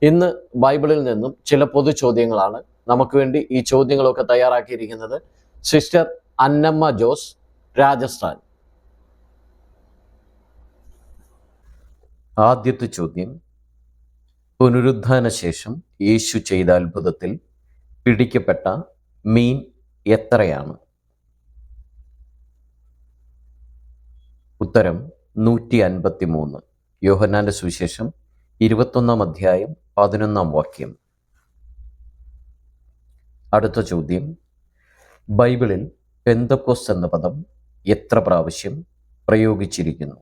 ഇന്ന് ബൈബിളിൽ നിന്നും ചില പൊതു ചോദ്യങ്ങളാണ് നമുക്ക് വേണ്ടി ഈ ചോദ്യങ്ങളൊക്കെ തയ്യാറാക്കിയിരിക്കുന്നത് സിസ്റ്റർ അന്നമ്മ ജോസ്, രാജസ്ഥാൻ. ആദ്യത്തെ ചോദ്യം: പുനരുത്ഥാന ശേഷം യേശു ചെയ്ത അത്ഭുതത്തിൽ പിടിക്കപ്പെട്ട മീൻ എത്രയാണ്? ഉത്തരം 153. യോഹന്നാന്റെ സുവിശേഷം 21 അധ്യായം 11 വാക്യം. അടുത്ത ചോദ്യം: ബൈബിളിൽ പെന്തക്കോസ്ത് എന്ന പദം എത്ര പ്രാവശ്യം പ്രയോഗിച്ചിരിക്കുന്നു?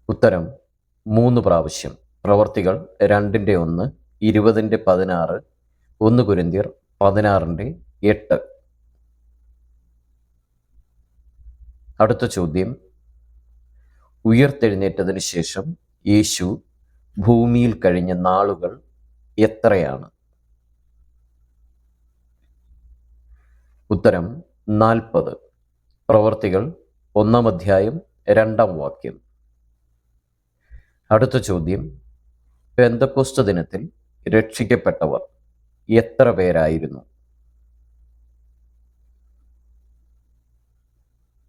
ഉത്തരം 3 പ്രാവശ്യം. പ്രവർത്തികൾ 2:1, 20:16, 1 കൊരിന്ത്യർ 16:8. അടുത്ത ചോദ്യം: ഉയർത്തെഴുന്നേറ്റതിന് ശേഷം യേശു ഭൂമിയിൽ കഴിഞ്ഞ നാളുകൾ എത്രയാണ്? ഉത്തരം 40. പ്രവർത്തികൾ 1 അധ്യായം 2 വാക്യം. അടുത്ത ചോദ്യം: പെന്തക്കോസ്ത് ദിനത്തിൽ രക്ഷിക്കപ്പെട്ടവർ എത്ര പേരായിരുന്നു?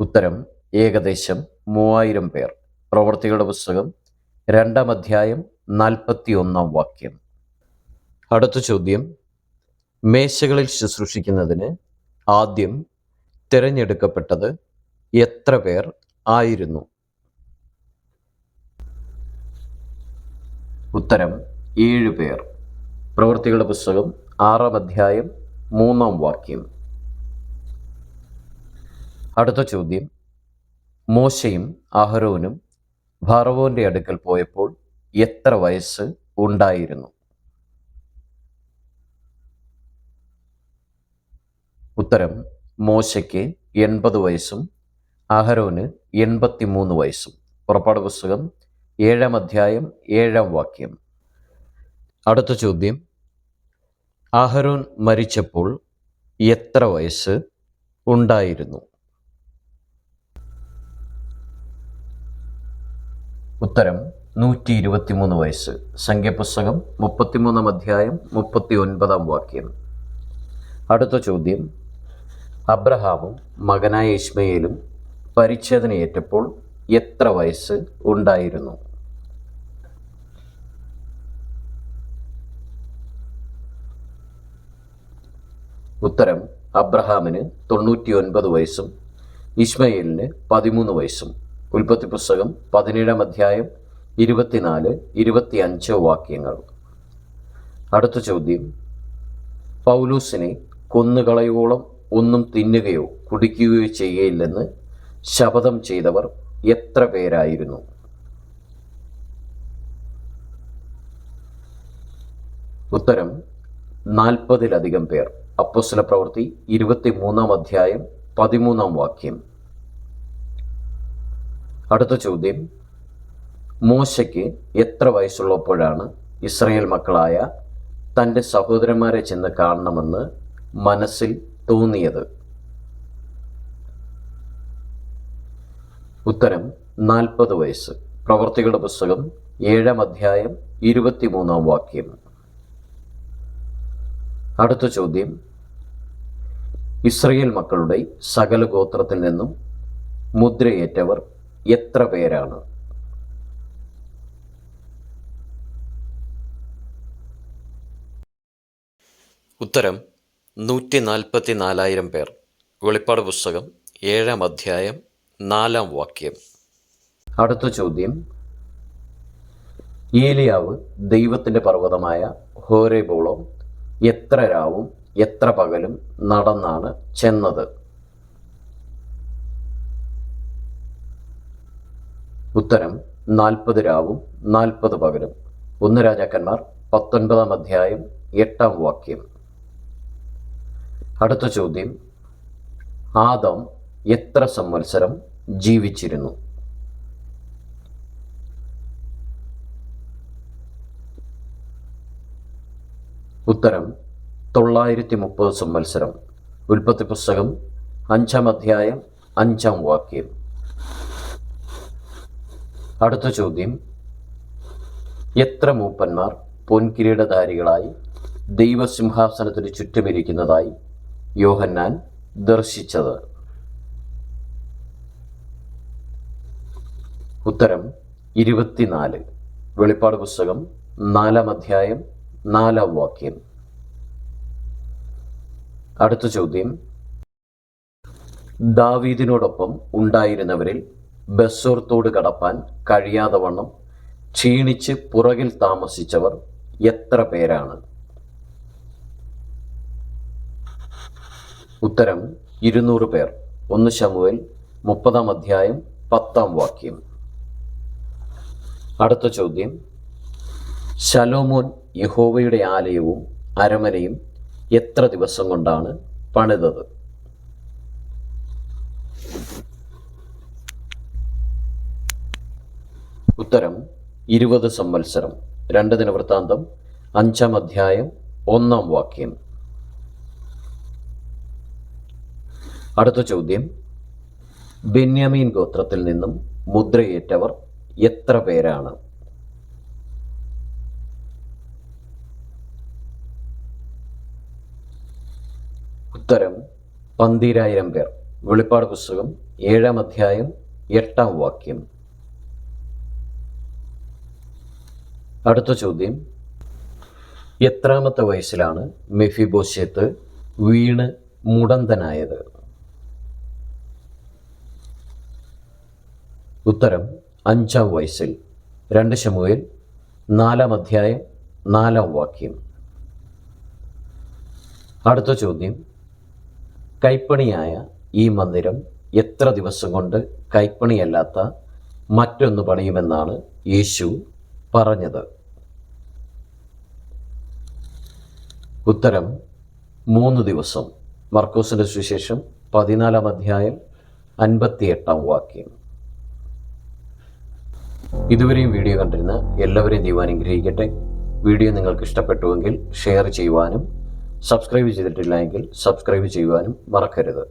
ഉത്തരം ഏകദേശം 3000 പേർ. പ്രവർത്തികളുടെ പുസ്തകം 2 അധ്യായം 41 വാക്യം. അടുത്ത ചോദ്യം: മേശകളിൽ ശുശ്രൂഷിക്കുന്നതിന് ആദ്യം തിരഞ്ഞെടുക്കപ്പെട്ടത് എത്ര പേർ ആയിരുന്നു? ഉത്തരം 7 പേർ. പ്രവർത്തികളുടെ പുസ്തകം 6 അധ്യായം 3 വാക്യം. അടുത്ത ചോദ്യം: മോശയും അഹരോനും ഫറവോന്റെ അടുക്കൽ പോയപ്പോൾ എത്ര വയസ്സ് ഉണ്ടായിരുന്നു? ഉത്തരം: മോശയ്ക്ക് 80 വയസ്സും അഹരോന് 83 വയസ്സും. പുറപ്പാട് പുസ്തകം 7 അധ്യായം 7 വാക്യം. അടുത്ത ചോദ്യം: അഹരോൻ മരിച്ചപ്പോൾ എത്ര വയസ്സ് ഉണ്ടായിരുന്നു? ഉത്തരം 123 വയസ്സ്. സംഖ്യാപുസ്തകം 33 അധ്യായം 39 വാക്യം. അടുത്ത ചോദ്യം: അബ്രഹാമും മകനായ ഇശ്മയേലും പരിച്ഛേദനയേറ്റപ്പോൾ എത്ര വയസ്സ് ഉണ്ടായിരുന്നു? ഉത്തരം: അബ്രഹാമിന് 99 വയസ്സും ഇശ്മയേലിന് 13 വയസ്സും. ഉൽപ്പത്തി പുസ്തകം 17 അധ്യായം 24, 25 വാക്യങ്ങൾ. അടുത്ത ചോദ്യം: പൗലൂസിനെ കൊന്നുകളയോളം ഒന്നും തിന്നുകയോ കുടിക്കുകയോ ചെയ്യുകയില്ലെന്ന് ശപഥം ചെയ്തവർ എത്ര പേരായിരുന്നു? ഉത്തരം 40-ലധികം പേർ. അപ്പോസ്തലപ്രവൃത്തി 23 അധ്യായം 13 വാക്യം. അടുത്ത ചോദ്യം: മോശയ്ക്ക് എത്ര വയസ്സുള്ളപ്പോഴാണ് ഇസ്രായേൽ മക്കളായ തൻ്റെ സഹോദരന്മാരെ ചെന്ന് കാണണമെന്ന് മനസ്സിൽ തോന്നിയത്? ഉത്തരം 40 വയസ്സ്. പ്രവർത്തികളുടെ പുസ്തകം 7 അധ്യായം 23 വാക്യം. അടുത്ത ചോദ്യം: ഇസ്രായേൽ മക്കളുടെ സകല ഗോത്രത്തിൽ നിന്നും മുദ്രയേറ്റവർ എത്ര പേരാണ്? ഉത്തരം 144,000 പേർ. വെളിപ്പാട് പുസ്തകം 7 അധ്യായം 4 വാക്യം. അടുത്ത ചോദ്യം: ഏലിയാവ് ദൈവത്തിൻ്റെ പർവ്വതമായ ഹോരേബോളം എത്ര രാവും എത്ര പകലും നടന്നാണ് ചെന്നത്? ഉത്തരം 40 രാവും 40 പകലും. 1 രാജാക്കന്മാർ 19 അധ്യായം 8 വാക്യം. അടുത്ത ചോദ്യം: ആദം എത്ര സംവത്സരം ജീവിച്ചിരുന്നു? ഉത്തരം 930 സംവത്സരം. ഉൽപ്പത്തി പുസ്തകം 5 അധ്യായം 5 വാക്യം. അടുത്ത ചോദ്യം: എത്ര മൂപ്പന്മാർ പൊൻകിരീടധാരികളായി ദൈവസിംഹാസനത്തിന് ചുറ്റുമിരിക്കുന്നതായി യോഹന്നാൻ ദർശിച്ചത്? ഉത്തരം 24. വെളിപ്പാട് പുസ്തകം 4-ാം അധ്യായം 4-ാം വാക്യം. അടുത്ത ചോദ്യം, ദാവീദിനോടൊപ്പം ഉണ്ടായിരുന്നവരിൽ ബെസോർ തോട് കടപ്പാൻ കഴിയാതെ വണ്ണം ക്ഷീണിച്ച് പുറകിൽ താമസിച്ചവർ എത്ര പേരാണ്? ഉത്തരം 200 പേർ. 1 ശമൂവേൽ 30-ാം അധ്യായം 10-ാം വാക്യം. അടുത്ത ചോദ്യം, ശലോമോൻ യഹോവയുടെ ആലയവും അരമനയും എത്ര ദിവസം കൊണ്ടാണ് പണിതത്? ഉത്തരം 20 സംവത്സരം. 2 ദിനവൃത്താന്തം 5-ാം അധ്യായം 1-ാം വാക്യം. അടുത്ത ചോദ്യം, ബെന്യാമീൻ ഗോത്രത്തിൽ നിന്നും മുദ്രയേറ്റവർ എത്ര പേരാണ്? ഉത്തരം 12,000 പേർ. വെളിപ്പാട് പുസ്തകം 7-ാം അധ്യായം 8-ാം വാക്യം. അടുത്ത ചോദ്യം, എത്രാമത്തെ വയസ്സിലാണ് മെഫിബോശേത്ത് വീണ് മുടന്തനായത്? ഉത്തരം 5-ാം വയസ്സിൽ. 2 ശമൂവേൽ 4-ാം അധ്യായം 4-ാം വാക്യം. അടുത്ത ചോദ്യം, കൈപ്പണിയായ ഈ മന്ദിരം എത്ര ദിവസം കൊണ്ട് കൈപ്പണിയല്ലാത്ത മറ്റൊന്ന് പണിയുമെന്നാണ് യേശു പറഞ്ഞത്? ഉത്തരം 3 ദിവസം. മർക്കോസിന്റെ സുവിശേഷം 14-ാം അധ്യായം 58-ാം വാക്യം. ഇതുവരെയും വീഡിയോ കണ്ടിരുന്ന എല്ലാവരെയും ദൈവം അനുഗ്രഹിക്കട്ടെ. വീഡിയോ നിങ്ങൾക്ക് ഇഷ്ടപ്പെട്ടുവെങ്കിൽ ഷെയർ ചെയ്യുവാനും സബ്സ്ക്രൈബ് ചെയ്തിട്ടില്ല എങ്കിൽ സബ്സ്ക്രൈബ് ചെയ്യുവാനും മറക്കരുത്.